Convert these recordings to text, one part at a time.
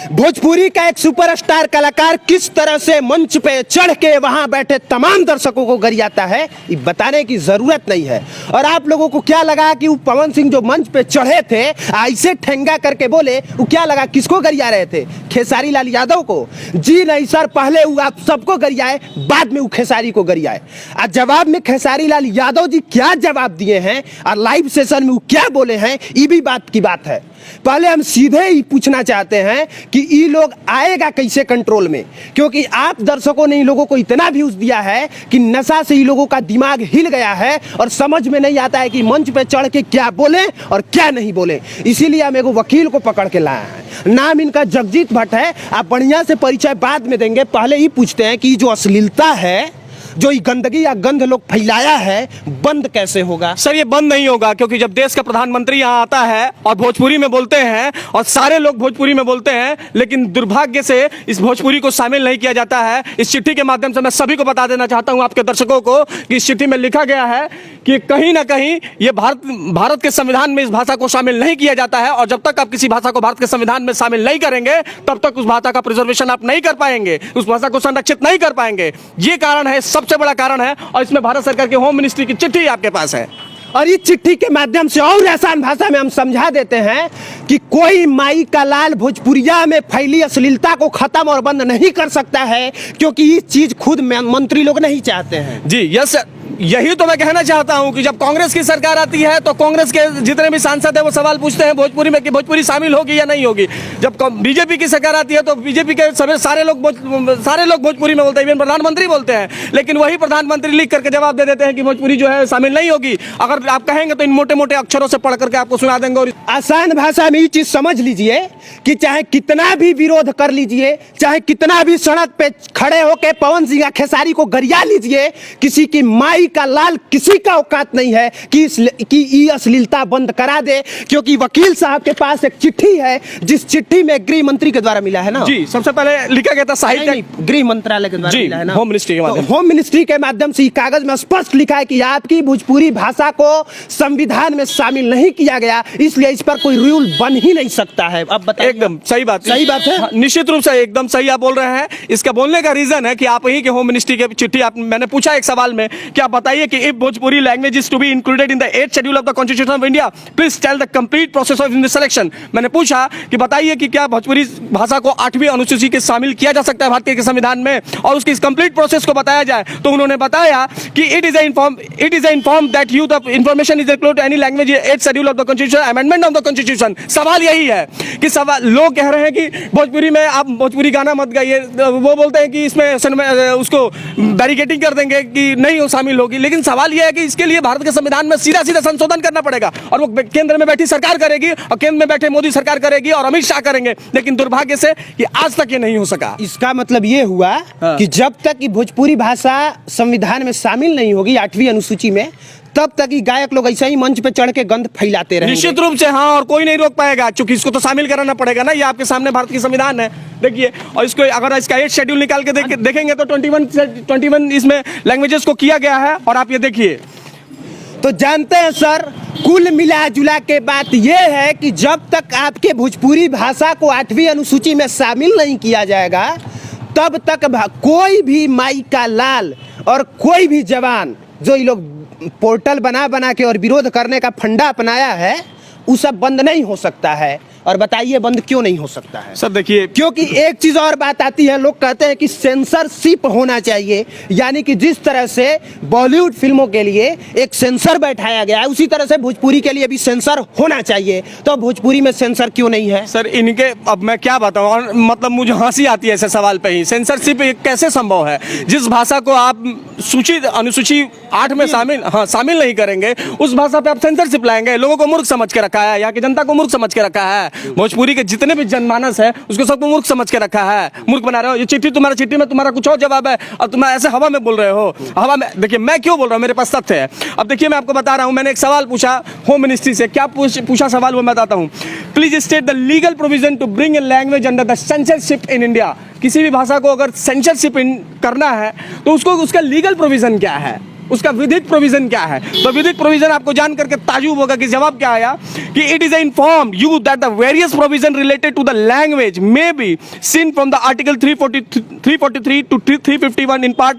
भोजपुरी का एक सुपरस्टार कलाकार किस तरह से मंच पे चढ़ के वहां बैठे तमाम दर्शकों को गरियाता है, ये बताने की जरूरत नहीं है। और आप लोगों को क्या लगा कि वो पवन सिंह जो मंच पे चढ़े थे ऐसे ठेंगा करके बोले, वो क्या लगा किसको गरिया रहे थे? खेसारी लाल यादव को? जी नहीं सर, पहले वो आप सबको गरियाए, बाद में वो खेसारी को गरियाए। और जवाब में खेसारी लाल यादव जी क्या जवाब दिए हैं और लाइव सेशन में वो क्या बोले हैं, ये भी बात की बात है। पहले हम सीधे ही पूछना चाहते हैं कि ये लोग आएगा कैसे कंट्रोल में, क्योंकि आप दर्शकों ने इन लोगों को इतना व्यूज दिया है कि नशा से इन लोगों का दिमाग हिल गया है और समझ में नहीं आता है कि मंच पे चढ़ के क्या बोले और क्या नहीं बोले। इसीलिए हम एगो वकील को पकड़ के लाए हैं, नाम इनका जगजीत भट्ट है। आप बढ़िया से परिचय बाद में देंगे, पहले ही पूछते हैं कि जो अश्लीलता है, जो ये गंदगी या गंध लोग फैलाया है, बंद कैसे होगा? सर ये बंद नहीं होगा, क्योंकि जब देश का प्रधानमंत्री यहाँ आता है और भोजपुरी में बोलते हैं और सारे लोग भोजपुरी में बोलते हैं, लेकिन दुर्भाग्य से इस भोजपुरी को शामिल नहीं किया जाता है। इस चिट्ठी के माध्यम से मैं सभी को बता देना चाहता हूँ, आपके दर्शकों को, कि इस चिट्ठी में लिखा गया है कि कहीं ना कहीं ये भारत के संविधान में इस भाषा को शामिल नहीं किया जाता है, और जब तक आप किसी भाषा को भारत के संविधान में शामिल नहीं करेंगे तब तक उस भाषा का प्रिजर्वेशन आप नहीं कर पाएंगे, उस भाषा को संरक्षित नहीं कर पाएंगे। ये कारण है, सबसे बड़ा कारण है, और इसमें भारत सरकार के होम मिनिस्ट्री की चिट्ठी आपके पास है। और इस चिट्ठी के माध्यम से और आसान भाषा में हम समझा देते हैं कि कोई माई का लाल भोजपुरिया में फैली अश्लीलता को खत्म और बंद नहीं कर सकता है, क्योंकि ये चीज खुद मंत्री लोग नहीं चाहते हैं। जी यस, यही तो मैं कहना चाहता हूं कि जब कांग्रेस की सरकार आती है तो कांग्रेस के जितने भी सांसद हैं वो सवाल पूछते हैं भोजपुरी में कि भोजपुरी शामिल होगी या नहीं होगी। जब बीजेपी की सरकार आती है तो बीजेपी के सारे लोग भोजपुरी में बोलते हैं, इवन प्रधानमंत्री बोलते हैं, लेकिन वही प्रधानमंत्री लिख करके जवाब दे देते हैं कि भोजपुरी जो है शामिल नहीं होगी। अगर आप कहेंगे तो इन मोटे मोटे अक्षरों से पढ़ करके आपको सुना देंगे। और आसान भाषा में ये चीज समझ लीजिए कि चाहे कितना भी विरोध कर लीजिए, चाहे कितना भी सड़क पे खड़े होकर पवन सिंह खेसारी को गरिया लीजिए, किसी की माई का लाल किसी का औकात नहीं है कि ये अश्लीलता बंद करा दे। क्योंकि वकील साहब के पास एक चिट्ठी है, जिस चिट्ठी में गृह मंत्री के द्वारा मिला है ना। जी, सबसे पहले लिखा गया था साहित्य गृह मंत्रालय के द्वारा मिला है ना, होम मिनिस्ट्री के माध्यम से। होम मिनिस्ट्री के माध्यम से कागज में स्पष्ट लिखा है कि आपकी भोजपुरी भाषा को संविधान में शामिल नहीं किया गया, इसलिए इस पर कोई रूल बन ही नहीं सकता है। अब बताइए। एकदम सही बात, सही बात है, निश्चित रूप से एकदम सही आप बोल रहे हैं। इसका बोलने का रीजन है कि आप ही के होम मिनिस्ट्री की चिट्ठी मैंने पूछा एक सवाल में कि आप बताइए कि if Bhojpuri language is to be included in the 8th schedule of the constitution of India, please tell the complete process of selection. मैंने पूछा कि बताइए कि क्या भोजपुरी भाषा को 8वीं अनुसूची के शामिल किया जा सकता है भारतीय के संविधान में, और उसकी इस कंप्लीट प्रोसेस को बताया जाए। तो उन्होंने बताया कि it is inform that youth of information is included any language 8th schedule of the constitution amendment of the constitution. सवाल यही है कि लोग कह रहे हैं कि भोजपुरी में आप भोजपुरी गाना मत गाइए, वो बोलते हैं कि इसमें उसको बैरिकेडिंग कर देंगे कि नहीं वो शामिल होगी। लेकिन सवाल यह है कि इसके लिए भारत के संविधान में सीधा संशोधन करना पड़ेगा, और वो केंद्र में बैठी सरकार करेगी, और केंद्र में बैठे मोदी सरकार करेगी और अमित शाह करेंगे। लेकिन दुर्भाग्य से ये आज तक ये नहीं हो सका। इसका मतलब ये हुआ कि जब तक कि भोजपुरी भाषा संविधान में शामिल नहीं होगी 8वीं अनुसूची में, तब तक ही गायक लोग ऐसा ही मंच पे चढ़ के गंध फैलाते रहेंगे। निश्चित रूप से हाँ, और कोई नहीं रोक पाएगा, क्योंकि इसको तो शामिल कराना पड़ेगा ना। ये आपके सामने भारत की संविधान है, देखिए। और इसको अगर इसका 8th शेड्यूल निकाल के देखेंगे तो 21 इसमें लैंग्वेजेस को किया गया है। और आप ये देखिए, तो जानते हैं सर, कुल मिला जुला के बात यह है कि जब तक आपके भोजपुरी भाषा को 8वीं अनुसूची में शामिल नहीं किया जाएगा, तब तक कोई भी माई का लाल और कोई भी जवान जो ये लोग पोर्टल बना के और विरोध करने का फंडा अपनाया है, वो सब बंद नहीं हो सकता है। और बताइए बंद क्यों नहीं हो सकता है? सर देखिए, क्योंकि एक चीज और बात आती है, लोग कहते हैं कि सेंसरशिप होना चाहिए, यानी कि जिस तरह से बॉलीवुड फिल्मों के लिए एक सेंसर बैठाया गया है, उसी तरह से भोजपुरी के लिए भी सेंसर होना चाहिए। तो भोजपुरी में सेंसर क्यों नहीं है? सर इनके अब मैं क्या बताऊं, और मतलब मुझे हंसी आती है ऐसे सवाल पे ही। सेंसरशिप कैसे संभव है? जिस भाषा को आप अनुसूची 8 में शामिल नहीं करेंगे, उस भाषा पे आप सेंसरशिप लाएंगे। लोगों को मूर्ख समझ के रखा है, यहाँ की जनता को मूर्ख समझ के रखा है, भोजपुरी के जितने भी जनमानस है उसको सबको मूर्ख समझ के रखा है, मूर्ख बना रहे हो। ये चिट्ठी में तुम्हारा कुछ और जवाब है, और तुम ऐसे हवा में बोल रहे हो। हवा में देखिए, मैं क्यों बोल रहा हूँ, मेरे पास तथ्य है। अब देखिए, मैं आपको बता रहा हूँ, मैंने एक सवाल पूछा होम मिनिस्ट्री से। क्या पूछा सवाल, वो मैं बताता हूँ। Please state the legal provision to bring a language under the censorship in India. किसी भी भाषा को अगर सेंसरशिप करना है तो उसका लीगल प्रोविजन क्या है? उसका विधिक प्रोविजन क्या है? तो विधिक प्रोविजन आपको जान करके ताजुब होगा कि जवाब क्या आया कि it is informed you that the various provision related to the language may be seen from the article 343 to 351 in part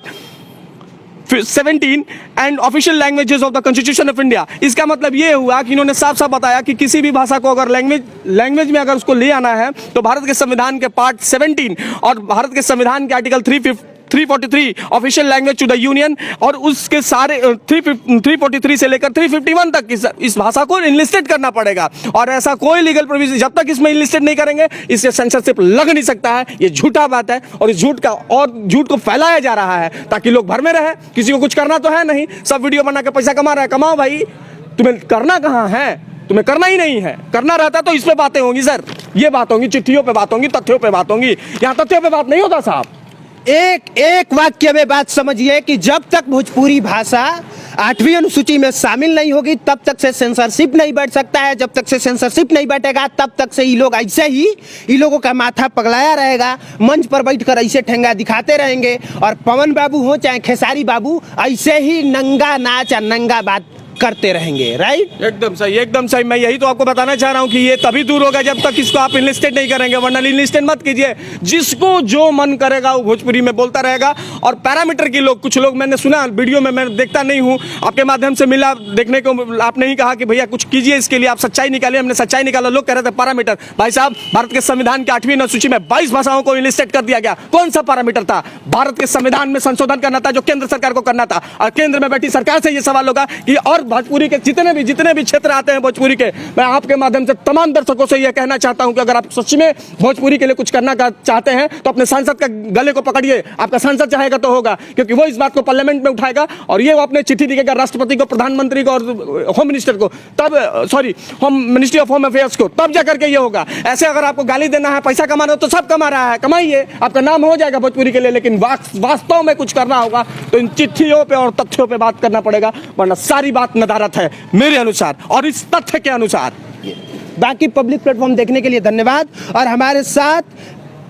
17 and official languages of the constitution of India. इसका मतलब ये हुआ कि इन्होंने साफ साफ बताया कि किसी भी भाषा को अगर लैंग्वेज में अगर उसको ले आना है तो भारत के संविधान के पार्ट 17 और भारत के संविधान के article 343 official language to the union और उसके सारे 343 से लेकर 351 तक इस भाषा को इनलिस्टेड करना पड़ेगा। और ऐसा कोई लीगल प्रोविजन जब तक इसमें इनलिस्टेड नहीं करेंगे इससे सेंसरशिप लग नहीं सकता है। ये झूठा बात है और इस झूठ को फैलाया जा रहा है ताकि लोग भर में रहे। किसी को कुछ करना तो है नहीं, सब वीडियो बना के पैसा कमा रहा है। कमाओ भाई, तुम्हें करना कहाँ है? तुम्हें करना ही नहीं है। करना रहता तो इस पे बातें होंगी सर, ये बात होंगी, चिट्ठियों पे बात होंगी, तथ्यों पे बात होंगी। यहाँ तथ्यों पे बात नहीं होता साहब। एक वाक्य में बात समझिए कि जब तक भोजपुरी भाषा 8वीं अनुसूची में शामिल नहीं होगी तब तक से सेंसरशिप नहीं बैठ सकता है। जब तक से सेंसरशिप नहीं बैठेगा तब तक से ये लोग ऐसे ही, इन लोगों का माथा पगलाया रहेगा, मंच पर बैठकर ऐसे ठेंगा दिखाते रहेंगे। और पवन बाबू हो चाहे खेसारी बाबू ऐसे ही नंगा नाच और नंगा बात करते रहेंगे। राइट, एकदम सही, एकदम सही। मैं यही तो आपको बताना चाह रहा हूं कि ये तभी दूर होगा जब तक इसको आप इनलिस्टेड नहीं करेंगे, वरना इनलिस्टेड मत कीजिए। जिसको जो मन करेगा वो भोजपुरी में बोलता रहेगा। और पैरामीटर की लोग, कुछ लोग मैंने सुना वीडियो में, मैं देखता नहीं हूं, आपके माध्यम से मिला देखने को, आपने ही कहा कि भैया कुछ कीजिए इसके लिए, आप सच्चाई निकालिए। हमने सच्चाई निकाला, लोग कह रहे थे पैरामीटर। भाई साहब, भारत के संविधान की 8वीं अनुसूची में 22 भाषाओं को इनलिस्टेड कर दिया गया। कौन सा पैरामीटर था? भारत के संविधान में संशोधन करना था जो केंद्र सरकार को करना था। और केंद्र में बैठी सरकार से यह सवाल होगा कि और भोजपुरी के जितने भी क्षेत्र आते हैं भोजपुरी के, मैं आपके माध्यम से तमाम दर्शकों से यह कहना चाहता हूं कि अगर आप सच में भोजपुरी के लिए कुछ करना चाहते हैं तो अपने सांसद का गले को पकड़िए। आपका सांसद चाहेगा तो होगा, क्योंकि वो इस बात को पार्लियामेंट में उठाएगा और ये वो अपने चिट्ठी दिखेगा राष्ट्रपति को, प्रधानमंत्री को और होम मिनिस्टर को, तब home ministry of home affairs को, तब जाकर के ये होगा। ऐसे अगर आपको गाली देना है, पैसा कमाना है तो सब कमा रहा है, कमाइए, आपका नाम हो जाएगा भोजपुरी के लिए। लेकिन वास्तव में कुछ करना होगा तो इन चिट्ठियों पे और तथ्यों पे बात करना पड़ेगा, वरना सारी बात नदारत है मेरे अनुसार और इस तथ्य के अनुसार। बाकी पब्लिक प्लेटफॉर्म देखने के लिए धन्यवाद। और हमारे साथ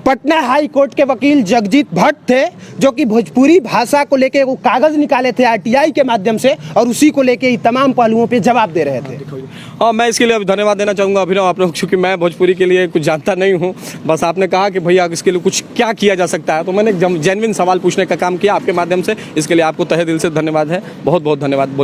पटना हाई कोर्ट के वकील जगजीत भट्ट थे, जो कि भोजपुरी भाषा को लेके वो कागज निकाले थे आरटीआई के माध्यम से और उसी को लेके तमाम पहलुओं पे जवाब दे रहे थे। हाँ, मैं इसके लिए अभी धन्यवाद देना चाहूँगा अभिनव आप लोग, क्योंकि मैं भोजपुरी के लिए कुछ जानता नहीं हूँ। बस आपने कहा कि भैया इसके लिए कुछ क्या किया जा सकता है, तो मैंने जेन्युइन सवाल पूछने का काम किया आपके माध्यम से। इसके लिए आपको तहे दिल से धन्यवाद है, बहुत बहुत धन्यवाद।